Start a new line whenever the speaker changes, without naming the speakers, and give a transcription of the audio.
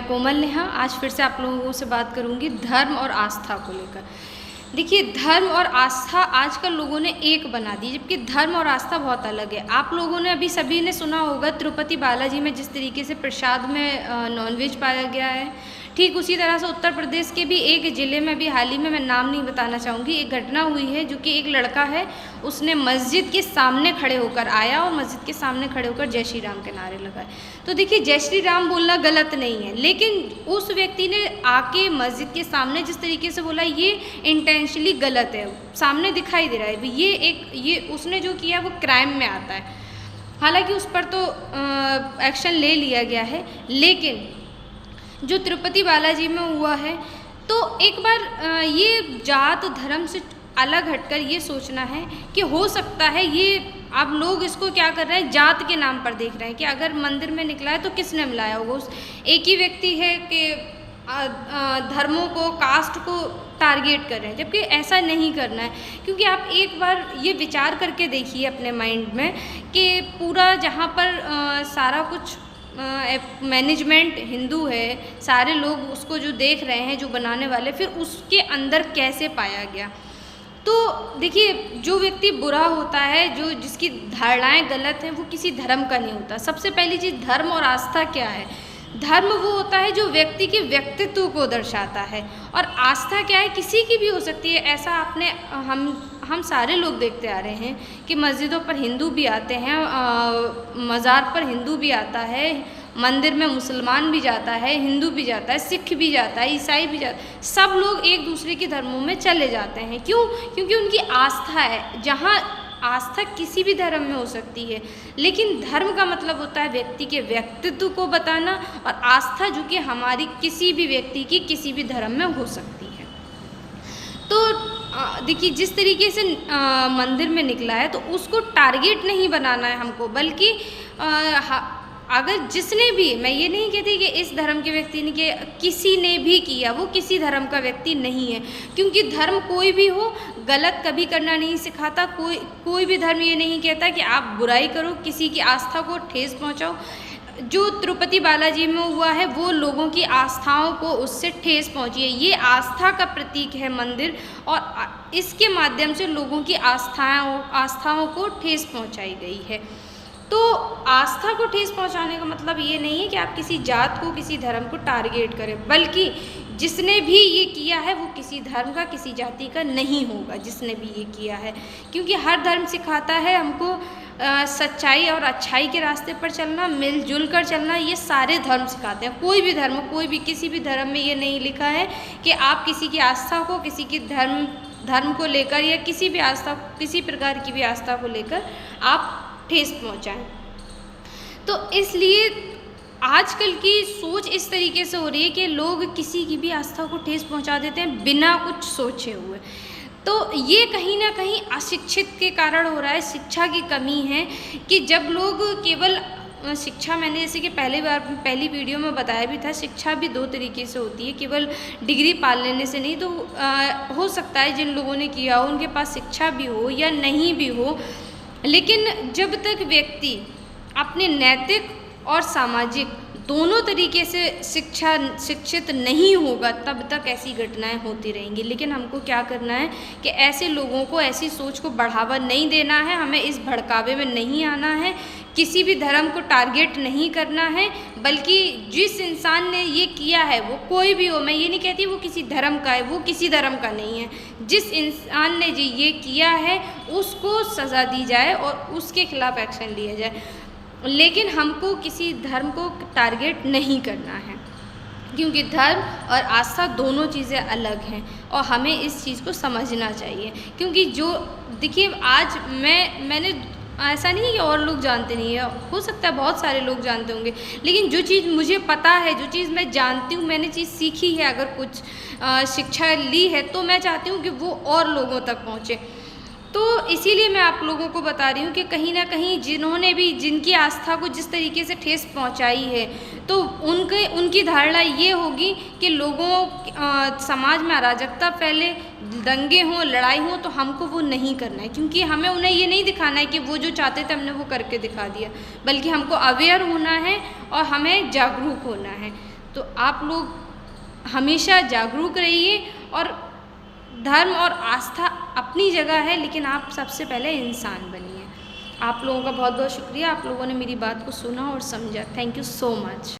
मैं कोमल नेहा आज फिर से आप लोगों से बात करूंगी धर्म और आस्था को लेकर। देखिए, धर्म और आस्था आजकल लोगों ने एक बना दी, जबकि धर्म और आस्था बहुत अलग है। आप लोगों ने अभी सभी ने सुना होगा तिरुपति बालाजी में जिस तरीके से प्रसाद में नॉनवेज पाया गया है, ठीक उसी तरह से उत्तर प्रदेश के भी एक ज़िले में भी हाल ही में, मैं नाम नहीं बताना चाहूँगी, एक घटना हुई है जो कि एक लड़का है, उसने मस्जिद के सामने खड़े होकर आया और मस्जिद के सामने खड़े होकर जय श्री राम के नारे लगाए। तो देखिए, जय श्री राम बोलना गलत नहीं है, लेकिन उस व्यक्ति ने आके मस्जिद के सामने जिस तरीके से बोला, ये इंटेंशनली गलत है, सामने दिखाई दे रहा है। ये उसने जो किया वो क्राइम में आता है। हालांकि उस पर तो एक्शन ले लिया गया है, लेकिन जो तिरुपति बालाजी में हुआ है, तो एक बार ये जात धर्म से अलग हटकर ये सोचना है कि हो सकता है ये अब लोग इसको क्या कर रहे हैं, जात के नाम पर देख रहे हैं कि अगर मंदिर में निकला है तो किसने मिलाया होगा। उस एक ही व्यक्ति है कि धर्मों को, कास्ट को टारगेट कर रहे हैं, जबकि ऐसा नहीं करना है। क्योंकि आप एक बार ये विचार करके देखिए अपने माइंड में कि पूरा जहाँ पर सारा कुछ मैनेजमेंट हिंदू है, सारे लोग उसको जो देख रहे हैं, जो बनाने वाले, फिर उसके अंदर कैसे पाया गया। तो देखिए, जो व्यक्ति बुरा होता है, जो जिसकी धारणाएं गलत हैं, वो किसी धर्म का नहीं होता। सबसे पहली चीज़, धर्म और आस्था क्या है? धर्म वो होता है जो व्यक्ति के व्यक्तित्व को दर्शाता है, और आस्था क्या है, किसी की भी हो सकती है। ऐसा आपने हम सारे लोग देखते आ रहे हैं कि मस्जिदों पर हिंदू भी आते हैं, मज़ार पर हिंदू भी आता है, मंदिर में मुसलमान भी जाता है, हिंदू भी जाता है, सिख भी जाता है, ईसाई भी जाता है। सब लोग एक दूसरे के धर्मों में चले जाते हैं। क्यों? क्योंकि उनकी आस्था है। जहाँ आस्था किसी भी धर्म में हो सकती है, लेकिन धर्म का मतलब होता है व्यक्ति के व्यक्तित्व को बताना, और आस्था जो कि हमारी किसी भी व्यक्ति की किसी भी धर्म में हो सकती है। तो देखिए, जिस तरीके से मंदिर में निकला है, तो उसको टारगेट नहीं बनाना है हमको, बल्कि अगर जिसने भी, मैं ये नहीं कहती कि इस धर्म के व्यक्ति ने किया, किसी ने भी किया, वो किसी धर्म का व्यक्ति नहीं है। क्योंकि धर्म कोई भी हो, गलत कभी करना नहीं सिखाता। कोई भी धर्म ये नहीं कहता कि आप बुराई करो, किसी की आस्था को ठेस पहुंचाओ। जो तिरुपति बालाजी में हुआ है, वो लोगों की आस्थाओं को उससे ठेस पहुंची है। ये आस्था का प्रतीक है मंदिर, और इसके माध्यम से लोगों की आस्थाओं को ठेस पहुंचाई गई है। तो आस्था को ठेस पहुंचाने का मतलब ये नहीं है कि आप किसी जात को, किसी धर्म को टारगेट करें, बल्कि जिसने भी ये किया है वो किसी धर्म का, किसी जाति का नहीं होगा, जिसने भी ये किया है। क्योंकि हर धर्म सिखाता है हमको सच्चाई और अच्छाई के रास्ते पर चलना, मिलजुल कर चलना। ये सारे धर्म सिखाते हैं। कोई भी धर्म, किसी भी धर्म में ये नहीं लिखा है कि आप किसी की आस्था को, किसी की धर्म को लेकर, या किसी भी आस्था, किसी प्रकार की भी आस्था को लेकर आप ठेस पहुंचाएं। तो इसलिए आजकल की सोच इस तरीके से हो रही है कि लोग किसी की भी आस्था को ठेस पहुंचा देते हैं बिना कुछ सोचे हुए। तो ये कहीं ना कहीं अशिक्षित के कारण हो रहा है, शिक्षा की कमी है। कि जब लोग केवल शिक्षा, मैंने जैसे कि पहली वीडियो में बताया भी था, शिक्षा भी दो तरीके से होती है, केवल डिग्री पा लेने से नहीं। तो हो सकता है जिन लोगों ने किया हो उनके पास शिक्षा भी हो या नहीं भी हो, लेकिन जब तक व्यक्ति अपने नैतिक और सामाजिक दोनों तरीके से शिक्षित नहीं होगा, तब तक ऐसी घटनाएं होती रहेंगी। लेकिन हमको क्या करना है कि ऐसे लोगों को, ऐसी सोच को बढ़ावा नहीं देना है, हमें इस भड़कावे में नहीं आना है, किसी भी धर्म को टारगेट नहीं करना है, बल्कि जिस इंसान ने ये किया है, वो कोई भी हो, मैं ये नहीं कहती वो किसी धर्म का है, वो किसी धर्म का नहीं है, जिस इंसान ने जी ये किया है उसको सज़ा दी जाए और उसके खिलाफ एक्शन लिया जाए। लेकिन हमको किसी धर्म को टारगेट नहीं करना है, क्योंकि धर्म और आस्था दोनों चीज़ें अलग हैं, और हमें इस चीज़ को समझना चाहिए। क्योंकि जो देखिए, आज मैंने ऐसा नहीं है कि और लोग जानते नहीं है, हो सकता है बहुत सारे लोग जानते होंगे, लेकिन जो चीज़ मुझे पता है, जो चीज़ मैं जानती हूँ, मैंने चीज़ सीखी है, अगर कुछ शिक्षा ली है, तो मैं चाहती हूँ कि वो और लोगों तक पहुँचे। तो इसीलिए मैं आप लोगों को बता रही हूँ कि कहीं ना कहीं जिन्होंने भी, जिनकी आस्था को जिस तरीके से ठेस पहुँचाई है, तो उनकी धारणा ये होगी कि लोगों समाज में अराजकता फैले, दंगे हों, लड़ाई हो, तो हमको वो नहीं करना है। क्योंकि हमें उन्हें ये नहीं दिखाना है कि वो जो चाहते थे हमने वो करके दिखा दिया, बल्कि हमको अवेयर होना है और हमें जागरूक होना है। तो आप लोग हमेशा जागरूक रहिए। और धर्म और आस्था अपनी जगह है, लेकिन आप सबसे पहले इंसान बनिए। आप लोगों का बहुत बहुत शुक्रिया, आप लोगों ने मेरी बात को सुना और समझा। Thank you so much.